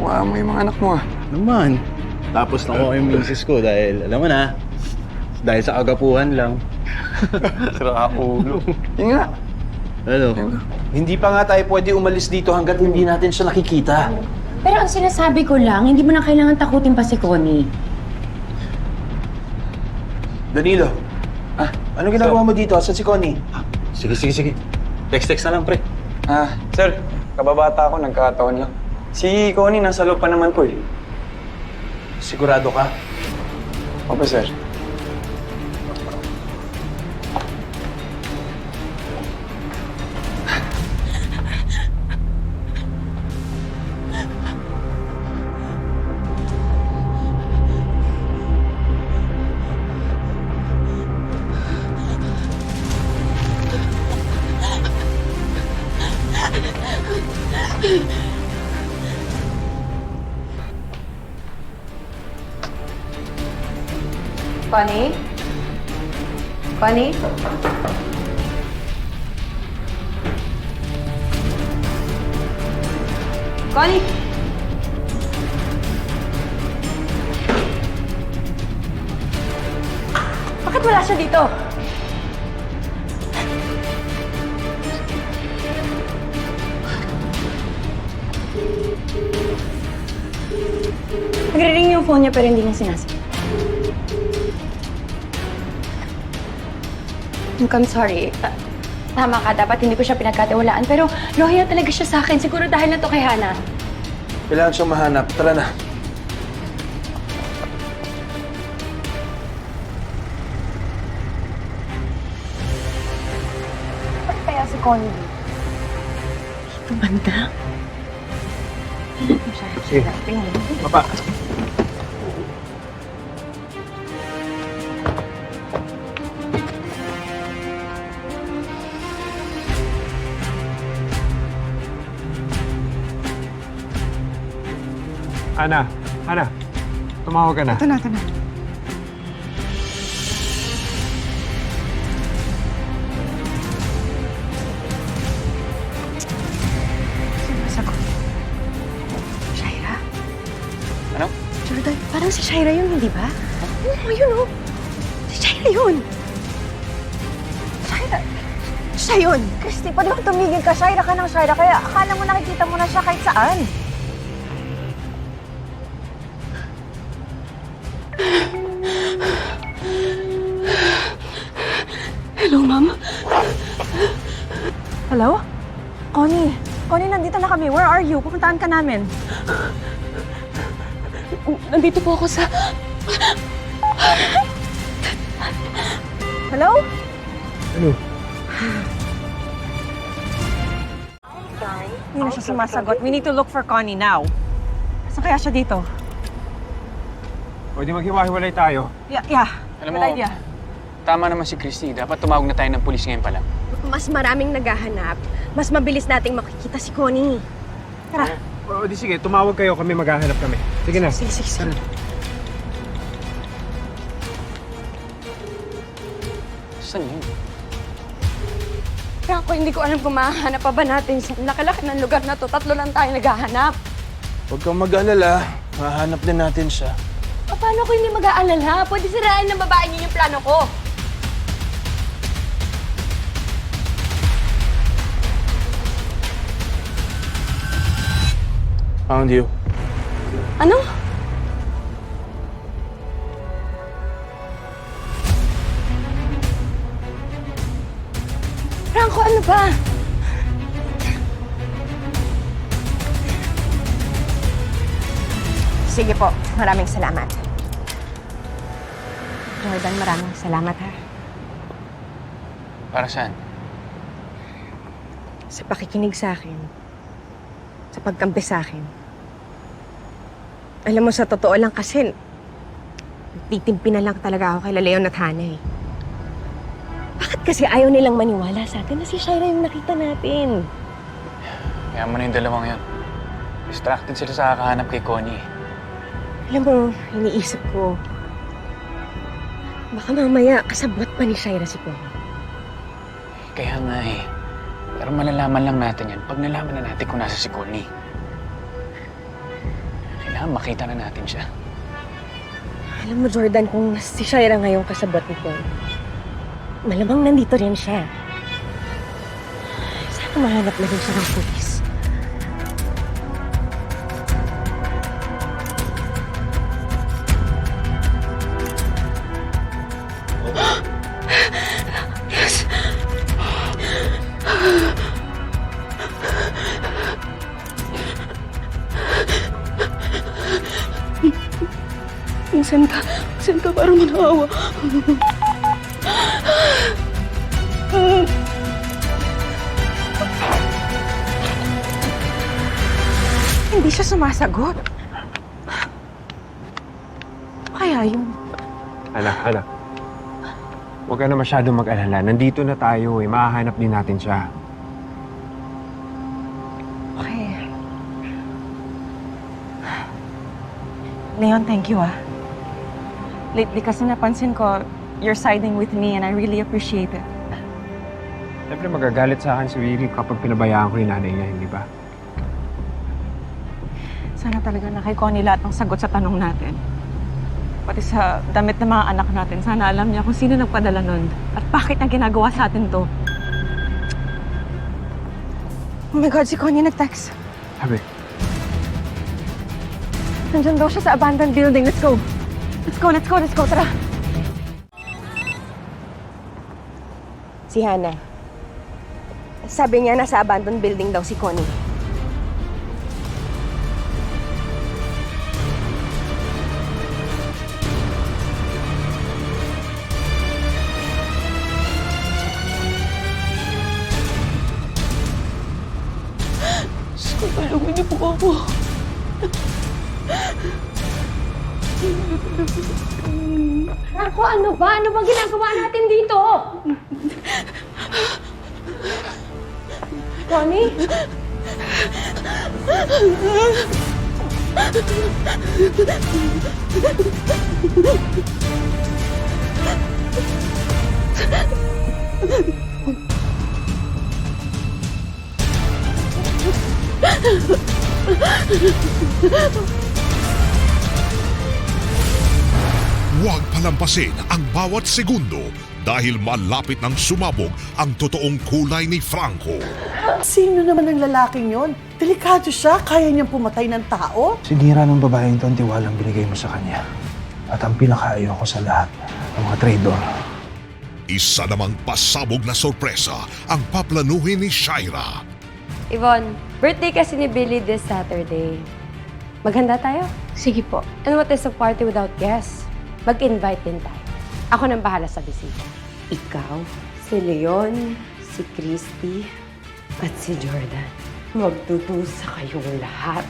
Mukha mo yung mga anak mo ah. Naman. Tapos na ko yung misis ko dahil, alam mo na, dahil sa agapuhan lang. Sira ulo. Yun nga. Ano? Hindi pa nga tayo pwede umalis dito hanggat hindi natin siya nakikita. Pero ang sinasabi ko lang, hindi mo na kailangan takutin pa si Connie. Danilo, ano ginagawa mo dito? Asan si Connie? Sige. Text na lang, pre. Sir, kababata ako, nagkataon lang. Si Connie nasa loob pa naman po eh. Sigurado ka? Opo, sir. Connie? Connie? Connie? Bakit wala siya dito? Nagre-ring yung phone niya pero hindi niya sinasagot. I'm sorry. Tama ka, dapat hindi ko siya pinagkatiwalaan. Pero loyal talaga siya sa akin. Siguro dahil na to kay Hana. Kailangan siyang mahanap. Tara na. Bakit kaya si Connie? Ito banda? Sige. Papa. Ana, tumawag ka na. Ito na. Sumasagot. Shaira? Ano? Jordan, parang si Shaira yun, hindi ba? Oo, yun oh. Si Shaira yun. Shaira? Siya yun. Christy, pwede bang tumigil ka? Shaira ka ng Shaira. Kaya akala mo nakikita mo na siya kahit saan. Hello, Ma'am. Hello? Connie. Connie, nandito na kami. Where are you? Pupuntahan ka namin. Nandito po ako sa... Hello? Ano? Hindi na siya sumasagot. We need to look for Connie now. Saan kaya siya dito? Pwede maghiwa-hiwalay tayo. Yeah. Alam mo, Good idea. tama naman si Christy. Dapat tumawag na tayo ng pulis ngayon pa lang. Mas maraming naghahanap, mas mabilis nating makikita si Connie. Tara. O di sige, tumawag kayo, kami maghahanap kami. Sige na. Sige. Saan yun? Kaya ako hindi ko alam kung mahahanap pa ba natin sa nakalaki ng lugar na to. 3 lang tayo naghahanap. Huwag kang mag-alala. Mahanap din natin siya. O, paano ko hindi mag-aalala? Pwede sirain ng babae niyo yung plano ko. Found you. Ano? Franco, ano ba? Sige po. Maraming salamat. Jordan, maraming salamat ha. Para saan? Sa pakikinig sa akin. Sa pagkampi sa akin. Alam mo, sa totoo lang kasi, titimpi na lang talaga ako kay Leon at Hana eh. Bakit kasi ayaw nilang maniwala sa atin na si Shaira yung nakita natin? Kaya mo na yung dalawang yun. Distracted sila sa kakahanap kay Connie. Alam mo, iniisip ko, baka mamaya kasabwat pa ni Shaira si Connie. Kaya nga eh. Pero malalaman lang natin yan pag nalaman na natin kung nasa si Connie. kailangan makita na natin siya. Alam mo, Jordan, kung si Shaira ngayong kasabot ni Paul, malamang nandito rin siya. Sana mahanap na rin siya ng pulis. Saan ka? Saan ka para manawa? Hindi siya sumasagot. Kaya yun? Anak. Huwag ka na masyadong mag-alala. Nandito na tayo eh. Mahahanap din natin siya. Okay. Leon, thank you Lately kasi napansin ko, you're siding with me and I really appreciate it. Siyempre magagalit sa akin si Willie kapag pinabayaan ko yung nanay niya, hindi ba? Sana talaga na kay Connie lahat ng sagot sa tanong natin. Pati sa damit ng mga anak natin, sana alam niya kung sino nagpadala nun at bakit niya ginagawa sa atin to. Oh my God, si Connie nag-text. Sabi, Nandyan daw siya sa abandoned building. Let's go. Let's go. Tara. Si Hannah. Sabi niya nasa abandoned building daw si Connie. Tulungan niyo po ako. Franco, ano ba? Ano bang ginagawa natin dito? Connie? Huwag palampasin ang bawat segundo dahil malapit nang sumabog ang totoong kulay ni Franco. Sino naman ang lalaking yon? Delikado siya, kaya niyang pumatay ng tao? Sinira ng babaeng to ang tiwalang binigay mo sa kanya. At ang pinakaayaw ko sa lahat, ang mga traidor. Isa namang pasabog na sorpresa ang paplanuhin ni Shaira. Yvonne, birthday kasi ni Billy this Saturday. Maghanda tayo? Sige po. And what is a party without guests? Mag-invite din tayo. Ako nang bahala sa bisita. Ikaw, si Leon, si Christy, at si Jordan. Magdudusa kayong lahat.